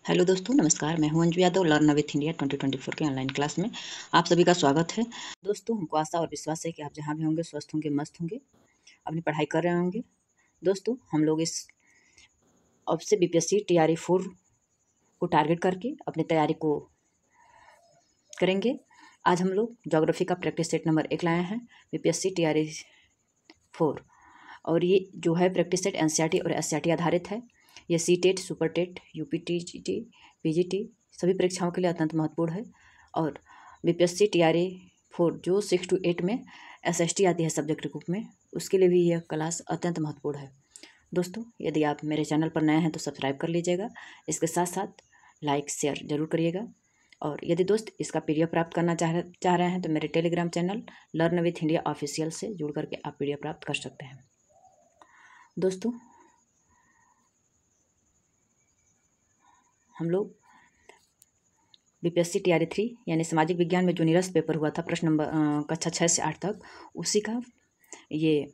Hello दोस्तों, नमस्कार। मैं हूं Anju Yadav, learn with India 2024 के ऑनलाइन क्लास में आप सभी का स्वागत है। दोस्तों, हमको आशा और विश्वास है कि आप जहां भी होंगे स्वस्थ होंगे, मस्त होंगे, अपनी पढ़ाई कर रहे होंगे। दोस्तों, हम लोग इस अब से बीपीएससी टीआरई 4 को टारगेट करके अपनी तैयारी को करेंगे। आज हम लोग ज्योग्राफी का प्रैक्टिस सेट नंबर 1 लाए हैं, बीपीएससी टीआरई 4। और ये जो है प्रैक्टिस सेट एनसीईआरटी और एससीईआरटी आधारित है। ये CTET, super TET, UPTGT, PGT सभी परीक्षाओं के लिए अत्यंत महत्वपूर्ण है। और बीपीएससी टीआरई 4 जो 6 to 8 में एसएसटी आती है सब्जेक्ट के रूप में, उसके लिए भी यह क्लास अत्यंत महत्वपूर्ण है। दोस्तों, यदि आप मेरे चैनल पर नए हैं तो सब्सक्राइब कर लीजिएगा। इसके साथ साथ लाइक शेयर जरूर करिएगा। और यदि दोस्त इसका पीडीएफ प्राप्त करना चाह रहे हैं तो मेरे Telegram channel learn with India official से जुड़ करके आप पीडीएफ प्राप्त कर सकते हैं। दोस्तों, हम लोग बीपीएससी टीआरई 3 यानी सामाजिक विज्ञान में जो निरस्त पेपर हुआ था प्रश्न नंबर कक्षा 6 से 8 तक, उसी का ये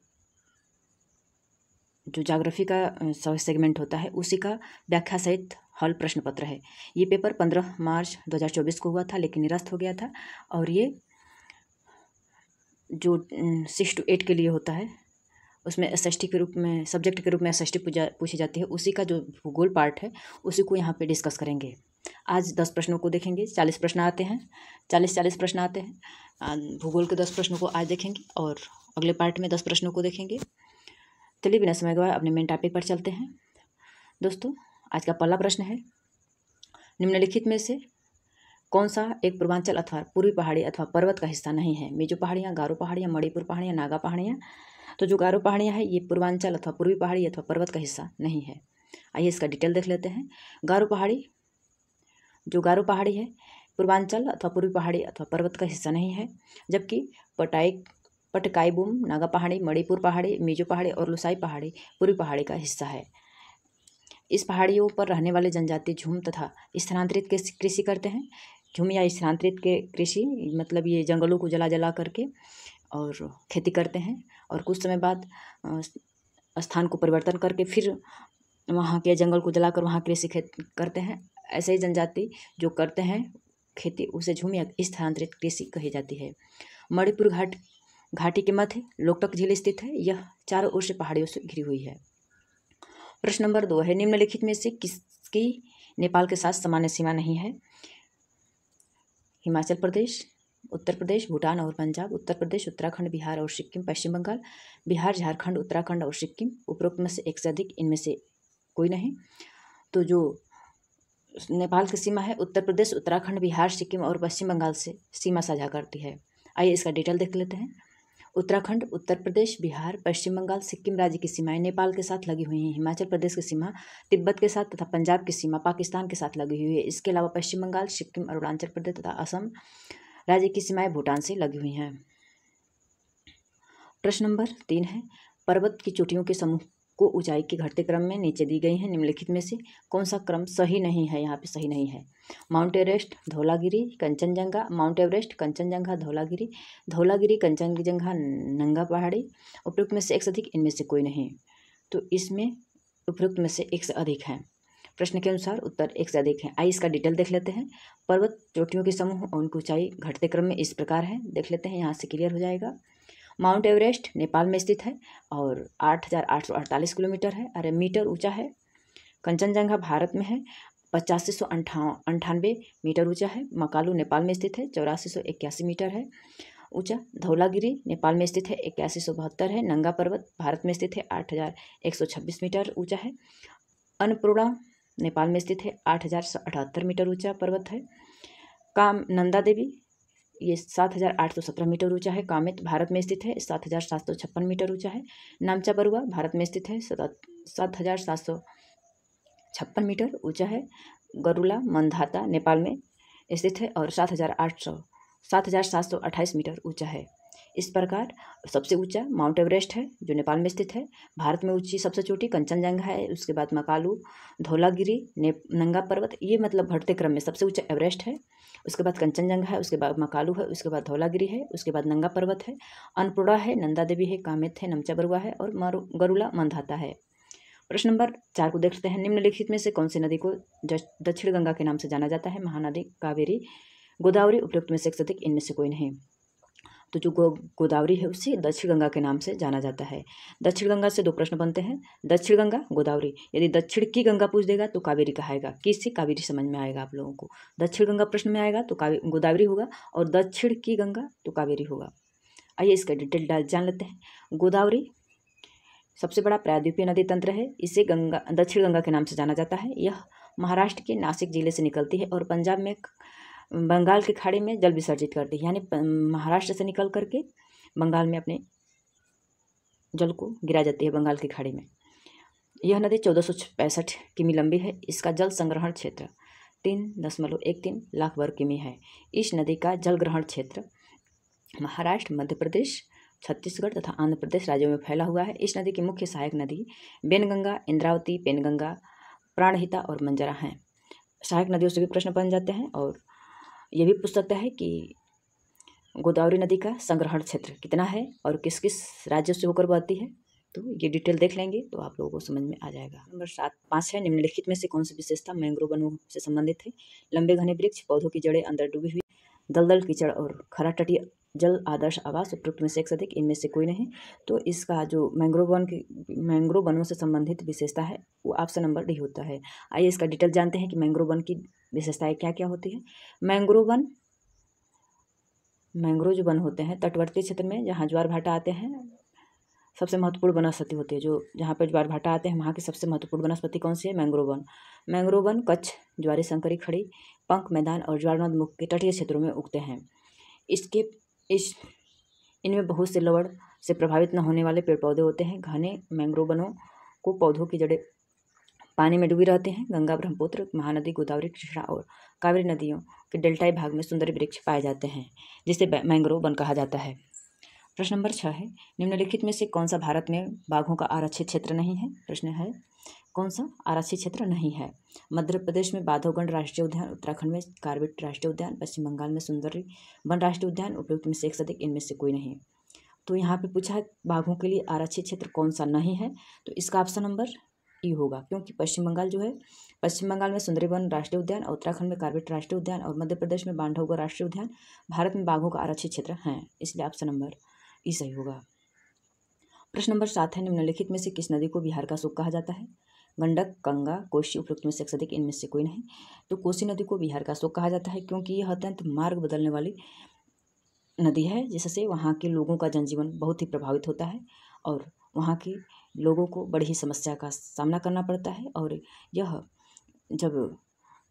जो ज्योग्राफी का सब सेगमेंट होता है उसी का व्याख्या सहित हल प्रश्न पत्र है। ये पेपर 15 मार्च 2024 को हुआ था, लेकिन निरस्त हो गया था। और ये जो 6 to 8 के लिए होता है उसमें एसएसटी के रूप में, सब्जेक्ट के रूप में एसएसटी पूछी जाती है। उसी का जो भूगोल पार्ट है उसी को यहाँ पे डिस्कस करेंगे। आज 10 प्रश्नों को देखेंगे। 40 प्रश्न आते हैं, 40 प्रश्न आते हैं। भूगोल के 10 प्रश्नों को आज देखेंगे और अगले पार्ट में 10 प्रश्नों को देखेंगे। चलिए बिना समय गवाए अपने मेन टॉपिक पर चलते हैं। दोस्तों, आज का पहला प्रश्न है, निम्नलिखित में से कौन सा एक पूर्वांचल अथवा पूर्वी पहाड़ी अथवा पर्वत का हिस्सा नहीं है? मेजो पहाड़ियाँ, गारो पहाड़ियाँ, मणिपुर पहाड़ियाँ, नागा पहाड़ियाँ। तो जो गारो पहाड़ियाँ हैं ये पूर्वांचल अथवा पूर्वी पहाड़ी अथवा पर्वत का हिस्सा नहीं है। आइए इसका डिटेल देख लेते हैं। गारो पहाड़ी है पूर्वांचल अथवा पूर्वी पहाड़ी अथवा पर्वत का हिस्सा नहीं है, जबकि पटकाईबूम, नागा पहाड़ी, मणिपुर पहाड़ी, मिजो पहाड़ी और लुसाई पहाड़ी पूर्वी पहाड़ी का हिस्सा है। इस पहाड़ियों पर रहने वाले जनजाति झूम तथा स्थानांतरित कृषि करते हैं। झूम या स्थानांतरित के कृषि मतलब ये जंगलों को जला जला करके और खेती करते हैं, और कुछ समय बाद स्थान को परिवर्तन करके फिर वहाँ के जंगल को जलाकर वहाँ कृषि करते हैं। ऐसे ही जनजाति जो करते हैं खेती उसे झूम या स्थानांतरित कृषि कही जाती है। मणिपुर घाटी के मध्य लोकटक झील स्थित है। यह चारों ओर से पहाड़ियों से घिरी हुई है। प्रश्न नंबर 2 है, निम्नलिखित में से किसकी नेपाल के साथ सामान्य सीमा नहीं है? हिमाचल प्रदेश, उत्तर प्रदेश, भूटान और पंजाब, उत्तर प्रदेश, उत्तराखंड, बिहार और सिक्किम, पश्चिम बंगाल, बिहार, झारखंड, उत्तराखंड और सिक्किम। उपरोक्त में से एक से अधिक, इनमें से कोई नहीं। तो जो नेपाल की सीमा है उत्तर प्रदेश, उत्तराखंड, बिहार, सिक्किम और पश्चिम बंगाल से सीमा साझा करती है। आइए इसका डिटेल देख लेते हैं। उत्तराखंड, उत्तर प्रदेश, बिहार, पश्चिम बंगाल, सिक्किम राज्य की सीमाएं नेपाल के साथ लगी हुई हैं। हिमाचल प्रदेश की सीमा तिब्बत के साथ तथा पंजाब की सीमा पाकिस्तान के साथ लगी हुई है। इसके अलावा पश्चिम बंगाल, सिक्किम, अरुणाचल प्रदेश तथा असम राज्य की सीमाएं भूटान से लगी हुई हैं। प्रश्न नंबर 3 है, पर्वत की चोटियों के समूह को ऊंचाई के घटते क्रम में नीचे दी गई हैं। निम्नलिखित में से कौन सा क्रम सही नहीं है? यहाँ पे सही नहीं है। Mount Everest, Dhaulagiri, Kanchenjunga, mount Everest, Kanchenjunga, Dhaulagiri, Dhaulagiri, Kanchenjunga, नंगा पहाड़ी। उपयुक्त में से एक से अधिक, इनमें से कोई नहीं। तो इसमें उपयुक्त में से एक से अधिक है। प्रश्न के अनुसार उत्तर एक से अधिक है। आइए इसका डिटेल देख लेते हैं। पर्वत चोटियों के समूह और उनकी ऊंचाई घटते क्रम में इस प्रकार है, देख लेते हैं, यहाँ से क्लियर हो जाएगा। माउंट एवरेस्ट नेपाल में स्थित है और 8,848 किलोमीटर है, अरे मीटर ऊंचा है। कंचनजंगा भारत में है, 8598 मीटर ऊंचा है। मकालू नेपाल में स्थित है, 8481 मीटर है ऊंचा। धौलागिरी नेपाल में स्थित है, 8172 है। नंगा पर्वत भारत में स्थित है, 8126 मीटर ऊंचा है। अन्नपूर्णा नेपाल में स्थित है, 8078 मीटर ऊंचा पर्वत है। नंदा देवी ये 7817 मीटर ऊंचा है। कामेत भारत में स्थित है, 7756 मीटर ऊंचा है। नामचा बरुआ भारत में स्थित है, 7756 मीटर ऊंचा है। गरुला मंधाता नेपाल में स्थित है और 7728 मीटर ऊंचा है। इस प्रकार सबसे ऊंचा माउंट एवरेस्ट है जो नेपाल में स्थित है। भारत में ऊंची सबसे चोटी कंचनजंगा है, उसके बाद मकालू, धौलागिरी, नंगा पर्वत, ये मतलब बढ़ते क्रम में सबसे ऊंचा एवरेस्ट है, उसके बाद कंचनजंगा है, उसके बाद मकालू है, उसके बाद धौलागिरी है, उसके बाद नंगा पर्वत है, अन्नपूर्णा है, नंदा देवी है, कामेत है, नमचा बरुआ है और गरुला मंधाता है। प्रश्न नंबर 4 को देख लेते हैं। निम्नलिखित में से कौन सी नदी को दक्षिण गंगा के नाम से जाना जाता है? महानदी, कावेरी, गोदावरी, उपयुक्त में से एक से अधिक, इनमें से कोई नहीं। तो जो गोदावरी है उसे दक्षिण गंगा के नाम से जाना जाता है। दक्षिण गंगा से 2 प्रश्न बनते हैं, दक्षिण गंगा, गोदावरी। यदि दक्षिण की गंगा पूछ देगा तो कावेरी कहाएगा। किससे? कावेरी समझ में आएगा आप लोगों को। दक्षिण गंगा प्रश्न में आएगा तो गोदावरी होगा, और दक्षिण की गंगा तो कावेरी होगा। आइए इसका डिटेल जान लेते हैं। गोदावरी सबसे बड़ा प्रायद्वीपीय नदी तंत्र है। इसे दक्षिण गंगा के नाम से जाना जाता है। यह महाराष्ट्र के नासिक जिले से निकलती है और पंजाब में बंगाल की खाड़ी में जल विसर्जित करती है, यानी महाराष्ट्र से निकल करके बंगाल में अपने जल को गिरा जाती है बंगाल की खाड़ी में। यह नदी 1465 किमी लंबी है। इसका जल संग्रहण क्षेत्र 3.13 लाख वर्ग किमी है। इस नदी का जल ग्रहण क्षेत्र महाराष्ट्र, मध्य प्रदेश, छत्तीसगढ़ तथा आंध्र प्रदेश राज्यों में फैला हुआ है। इस नदी की मुख्य सहायक नदी बेनगंगा, इंद्रावती, पेनगंगा, प्राणहिता और मंजरा हैं। सहायक नदियों से भी प्रश्न बन जाते हैं, और ये भी पूछ सकता है कि गोदावरी नदी का संग्रहण क्षेत्र कितना है और किस किस राज्यों से होकर बहती है। तो ये डिटेल देख लेंगे तो आप लोगों को समझ में आ जाएगा। नंबर 5 है, निम्नलिखित में से कौन सी विशेषता मैंग्रोव वनों से संबंधित है? लंबे घने वृक्ष, पौधों की जड़ें अंदर डूबी हुई, दलदल, कीचड़ और खरा तटीय जल, आदर्श आवास, उपयुक्त में से एक से अधिक, इनमें से कोई नहीं। तो इसका जो मैंग्रोव वनों से संबंधित विशेषता है वो ऑप्शन नंबर डी होता है। आइए इसका डिटेल जानते हैं कि मैंग्रोव वन की विशेषताएं क्या क्या होती है। मैंग्रोव जो वन होते हैं तटवर्ती क्षेत्र में जहाँ ज्वार भाटा आते हैं, सबसे महत्वपूर्ण वनस्पति होती है। जो जहाँ पर ज्वार भाटा आते हैं वहाँ की सबसे महत्वपूर्ण वनस्पति कौन सी है? Mangrove one. Mangrove one Kutch, ज्वारी संकरी, खड़ी, पंख मैदान और ज्वारनद मुख के तटीय क्षेत्रों में उगते हैं। इनमें बहुत से लवण से प्रभावित न होने वाले पेड़ पौधे होते हैं। घने मैंग्रोव वनों को पौधों की जड़ें पानी में डूबी रहते हैं। गंगा, ब्रह्मपुत्र, महानदी, गोदावरी, कृष्णा और कावेरी नदियों के डेल्टाई भाग में सुंदर वृक्ष पाए जाते हैं, जिसे मैंग्रोव वन कहा जाता है। प्रश्न नंबर 6 है, निम्नलिखित में से कौन सा भारत में बाघों का आरक्षित क्षेत्र नहीं है? प्रश्न है कौन सा आरक्षित क्षेत्र नहीं है? मध्य प्रदेश में बांधवगढ़ राष्ट्रीय उद्यान, उत्तराखंड में कार्बेट राष्ट्रीय उद्यान, पश्चिम बंगाल में सुंदरी वन राष्ट्रीय उद्यान, उपयुक्त में से एक से अधिक, इनमें से कोई नहीं। तो यहाँ पे पूछा है बाघों के लिए आरक्षित क्षेत्र कौन सा नहीं है, तो इसका ऑप्शन नंबर ई होगा, क्योंकि पश्चिम बंगाल में सुंदरीवन राष्ट्रीय उद्यान, उत्तराखंड में कार्बेट राष्ट्रीय उद्यान और मध्य प्रदेश में बांधवगढ़ राष्ट्रीय उद्यान भारत में बाघों का आरक्षित क्षेत्र हैं, इसलिए ऑप्शन नंबर ई सही होगा। प्रश्न नंबर 7 है, निम्नलिखित में से किस नदी को बिहार का शोक कहा जाता है? गंडक, गंगा, कोसी, उपयुक्त में से एक अधिक, इनमें से कोई नहीं। तो कोसी नदी को बिहार का शोक कहा जाता है क्योंकि यह अत्यंत मार्ग बदलने वाली नदी है, जिससे वहाँ के लोगों का जनजीवन बहुत ही प्रभावित होता है और वहाँ के लोगों को बड़ी ही समस्या का सामना करना पड़ता है। और यह जब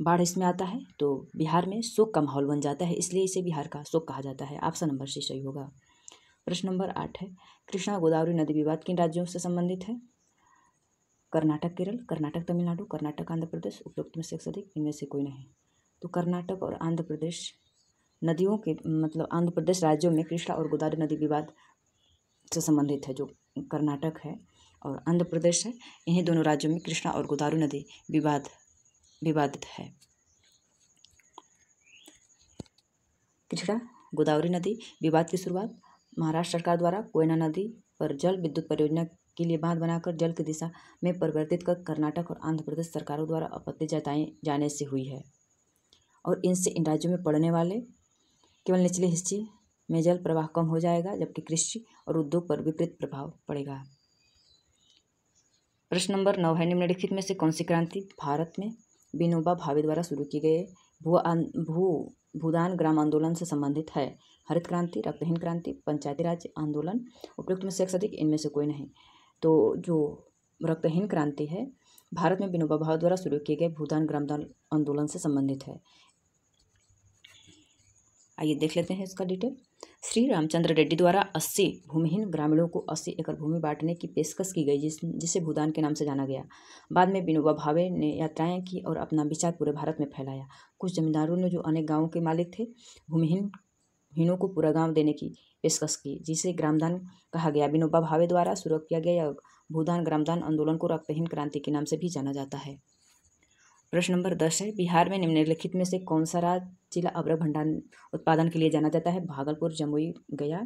बाढ़ इसमें आता है तो बिहार में शोक का माहौल बन जाता है, इसलिए इसे बिहार का शोक कहा जाता है। ऑप्शन नंबर सी सही होगा। प्रश्न नंबर 8 है, कृष्णा गोदावरी नदी विवाद किन राज्यों से संबंधित है? कर्नाटक केरल, कर्नाटक तमिलनाडु, कर्नाटक आंध्र प्रदेश, उपयुक्त में से एक से अधिक, इनमें से कोई नहीं। तो कर्नाटक और आंध्र प्रदेश नदियों के आंध्र प्रदेश राज्यों में कृष्णा और गोदावरी नदी विवाद से संबंधित है। जो कर्नाटक है और आंध्र प्रदेश है, इन्हीं दोनों राज्यों में कृष्णा और गोदावरी नदी विवादित है। कृष्णा गोदावरी नदी विवाद की शुरुआत महाराष्ट्र सरकार द्वारा कोयना नदी पर जल विद्युत परियोजना के लिए बांध बनाकर जल की दिशा में परिवर्तित कर कर्नाटक और आंध्र प्रदेश सरकारों द्वारा आपत्ति जताए जाने से हुई है, और इनसे इन राज्यों में पड़ने वाले केवल निचले हिस्से में जल प्रवाह कम हो जाएगा, जबकि कृषि और उद्योग पर विपरीत प्रभाव पड़ेगा। प्रश्न नंबर 9 है, निम्नलिखित में से कौन सी क्रांति भारत में विनोबा भावे द्वारा शुरू की गए भूदान ग्राम आंदोलन से संबंधित है? हरित क्रांति, रक्तहीन क्रांति, पंचायती राज आंदोलन, उपयुक्त में से एक अधिक, इनमें से कोई नहीं। तो जो रक्तहीन क्रांति है भारत में विनोबा भावे द्वारा शुरू किए गए भूदान ग्राम आंदोलन से संबंधित है। आइए देख लेते हैं इसका डिटेल। श्री रामचंद्र रेड्डी द्वारा 80 भूमिहीन ग्रामीणों को 80 एकड़ भूमि बांटने की पेशकश की गई, जिसे भूदान के नाम से जाना गया। बाद में विनोबा भावे ने यात्राएं की और अपना विचार पूरे भारत में फैलाया। कुछ जमींदारों ने, जो अनेक गांवों के मालिक थे, भूमिहीनों को पूरा गांव देने की पेशकश की, जिसे ग्रामदान कहा गया। विनोबा भावे द्वारा शुरू किया गया भूदान ग्रामदान आंदोलन को रक्तहीन क्रांति के नाम से भी जाना जाता है। प्रश्न नंबर 10 है, बिहार में निम्नलिखित में से कौन सा राज्य जिला अवरक भंडार उत्पादन के लिए जाना जाता है? भागलपुर, जमुई, गया,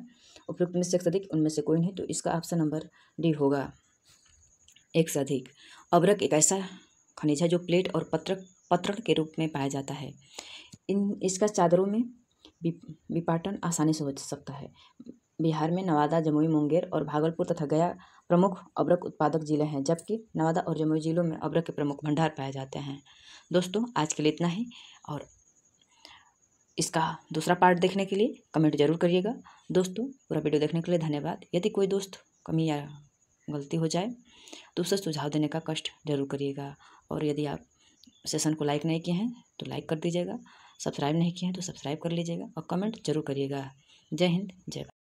उपयुक्त में से एक से अधिक, उनमें से कोई नहीं। तो इसका ऑप्शन नंबर डी होगा, एक से अधिक। अब्रक एक ऐसा खनिज है जो प्लेट और पत्थर के रूप में पाया जाता है। इसका चादरों में विपाटन आसानी से हो सकता है। बिहार में नवादा, जमुई, मुंगेर और भागलपुर तथा गया प्रमुख अब्रक उत्पादक जिले हैं, जबकि नवादा और जमुई जिलों में अब्रक के प्रमुख भंडार पाए जाते हैं। दोस्तों, आज के लिए इतना ही, और इसका दूसरा पार्ट देखने के लिए कमेंट जरूर करिएगा। दोस्तों, पूरा वीडियो देखने के लिए धन्यवाद। यदि कोई दोस्त कमी या गलती हो जाए तो उसे सुझाव देने का कष्ट जरूर करिएगा। और यदि आप सेशन को लाइक नहीं किए हैं तो लाइक कर दीजिएगा, सब्सक्राइब नहीं किए हैं तो सब्सक्राइब कर लीजिएगा और कमेंट जरूर करिएगा। जय हिंद, जय भारत।